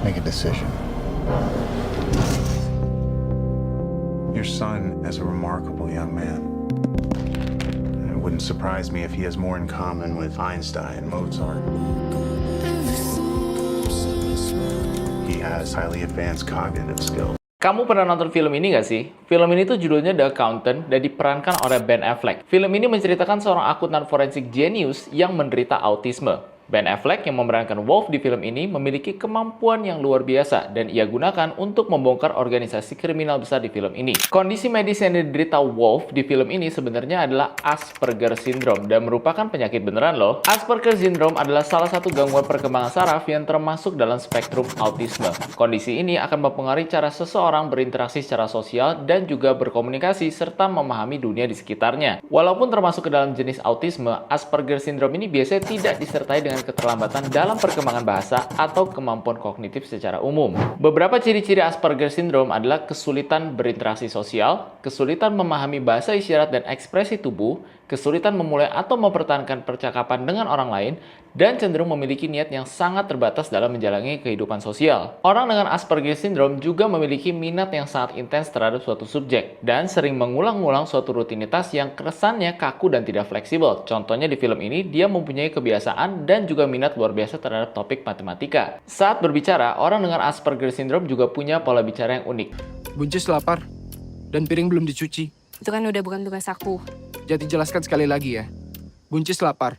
make a decision. Your son is a remarkable young man. It wouldn't surprise me if he has more in common with Einstein and Mozart. He has highly advanced cognitive skills. Kamu pernah nonton film ini nggak sih? Film ini tuh judulnya The Accountant dan diperankan oleh Ben Affleck. Film ini menceritakan seorang akuntan forensik jenius yang menderita autisme. Ben Affleck yang memerankan Wolf di film ini memiliki kemampuan yang luar biasa dan ia gunakan untuk membongkar organisasi kriminal besar di film ini. Kondisi medis yang diderita Wolf di film ini sebenarnya adalah Asperger Syndrome dan merupakan penyakit beneran loh. Asperger Syndrome adalah salah satu gangguan perkembangan saraf yang termasuk dalam spektrum autisme. Kondisi ini akan mempengaruhi cara seseorang berinteraksi secara sosial dan juga berkomunikasi serta memahami dunia di sekitarnya. Walaupun termasuk ke dalam jenis autisme, Asperger Syndrome ini biasanya tidak disertai dengan keterlambatan dalam perkembangan bahasa atau kemampuan kognitif secara umum. Beberapa ciri-ciri Asperger Syndrome adalah kesulitan berinteraksi sosial, kesulitan memahami bahasa isyarat dan ekspresi tubuh, kesulitan memulai atau mempertahankan percakapan dengan orang lain, dan cenderung memiliki niat yang sangat terbatas dalam menjalani kehidupan sosial. Orang dengan Asperger Syndrome juga memiliki minat yang sangat intens terhadap suatu subjek, dan sering mengulang-ulang suatu rutinitas yang kesannya kaku dan tidak fleksibel. Contohnya di film ini, dia mempunyai kebiasaan dan juga minat luar biasa terhadap topik matematika. Saat berbicara, orang dengan Asperger Syndrome juga punya pola bicara yang unik. Buncis lapar, dan piring belum dicuci. Itu kan udah bukan tugas aku. Jadi jelaskan sekali lagi ya. Buncis lapar,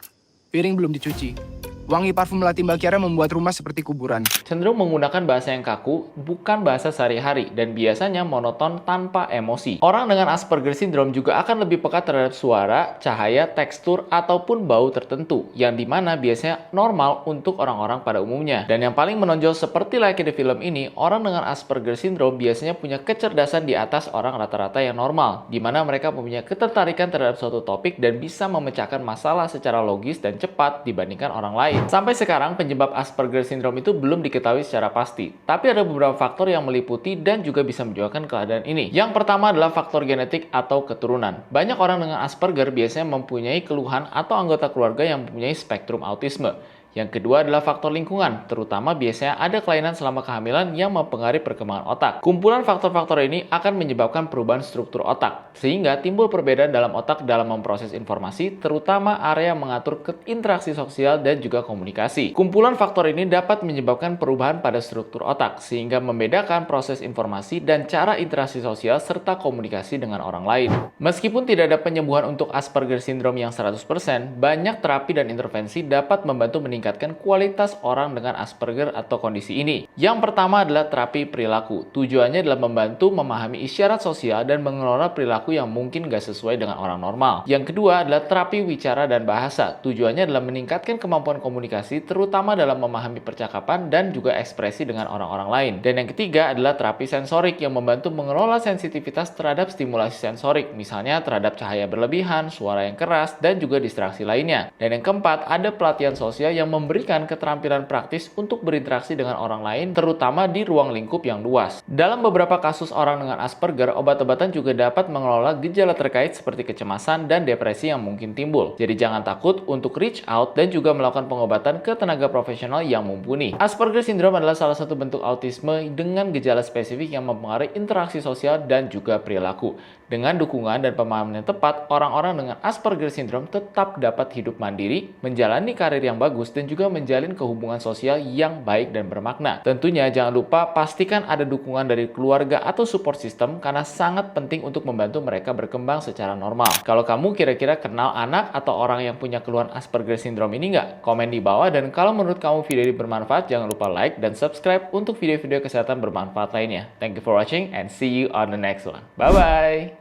piring belum dicuci. Wangi parfum melati Mbak Kiara membuat rumah seperti kuburan. Cenderung menggunakan bahasa yang kaku, bukan bahasa sehari-hari, dan biasanya monoton tanpa emosi. Orang dengan Asperger Syndrome juga akan lebih peka terhadap suara, cahaya, tekstur, ataupun bau tertentu, yang dimana biasanya normal untuk orang-orang pada umumnya. Dan yang paling menonjol seperti layaknya di film ini, orang dengan Asperger Syndrome biasanya punya kecerdasan di atas orang rata-rata yang normal, dimana mereka mempunyai ketertarikan terhadap suatu topik dan bisa memecahkan masalah secara logis dan cepat dibandingkan orang lain. Sampai sekarang, penyebab Asperger Syndrome itu belum diketahui secara pasti, tapi ada beberapa faktor yang meliputi dan juga bisa menyebabkan keadaan ini. Yang pertama adalah faktor genetik atau keturunan. Banyak orang dengan Asperger biasanya mempunyai keluhan atau anggota keluarga yang mempunyai spektrum autisme. Yang kedua adalah faktor lingkungan, terutama biasanya ada kelainan selama kehamilan yang mempengaruhi perkembangan otak. Kumpulan faktor-faktor ini akan menyebabkan perubahan struktur otak, sehingga timbul perbedaan dalam otak dalam memproses informasi, terutama area mengatur interaksi sosial dan juga komunikasi. Kumpulan faktor ini dapat menyebabkan perubahan pada struktur otak, sehingga membedakan proses informasi dan cara interaksi sosial serta komunikasi dengan orang lain. Meskipun tidak ada penyembuhan untuk Asperger Syndrome yang 100%, banyak terapi dan intervensi dapat membantu meningkatkan kualitas orang dengan Asperger atau kondisi ini. Yang pertama adalah terapi perilaku. Tujuannya adalah membantu memahami isyarat sosial dan mengelola perilaku yang mungkin gak sesuai dengan orang normal. Yang kedua adalah terapi wicara dan bahasa. Tujuannya adalah meningkatkan kemampuan komunikasi, terutama dalam memahami percakapan dan juga ekspresi dengan orang-orang lain. Dan yang ketiga adalah terapi sensorik yang membantu mengelola sensitivitas terhadap stimulasi sensorik, misalnya terhadap cahaya berlebihan, suara yang keras, dan juga distraksi lainnya. Dan yang keempat, ada pelatihan sosial yang memberikan keterampilan praktis untuk berinteraksi dengan orang lain, terutama di ruang lingkup yang luas. Dalam beberapa kasus orang dengan Asperger, obat-obatan juga dapat mengelola gejala terkait seperti kecemasan dan depresi yang mungkin timbul. Jadi jangan takut untuk reach out dan juga melakukan pengobatan ke tenaga profesional yang mumpuni. Asperger Syndrome adalah salah satu bentuk autisme dengan gejala spesifik yang mempengaruhi interaksi sosial dan juga perilaku. Dengan dukungan dan pemahaman yang tepat, orang-orang dengan Asperger Syndrome tetap dapat hidup mandiri, menjalani karir yang bagus, dan juga menjalin kehubungan sosial yang baik dan bermakna. Tentunya jangan lupa pastikan ada dukungan dari keluarga atau support system karena sangat penting untuk membantu mereka berkembang secara normal. Kalau kamu kira-kira kenal anak atau orang yang punya keluhan Asperger Syndrome ini nggak? Komen di bawah, dan kalau menurut kamu video ini bermanfaat, jangan lupa like dan subscribe untuk video-video kesehatan bermanfaat lainnya. Thank you for watching and see you on the next one. Bye-bye!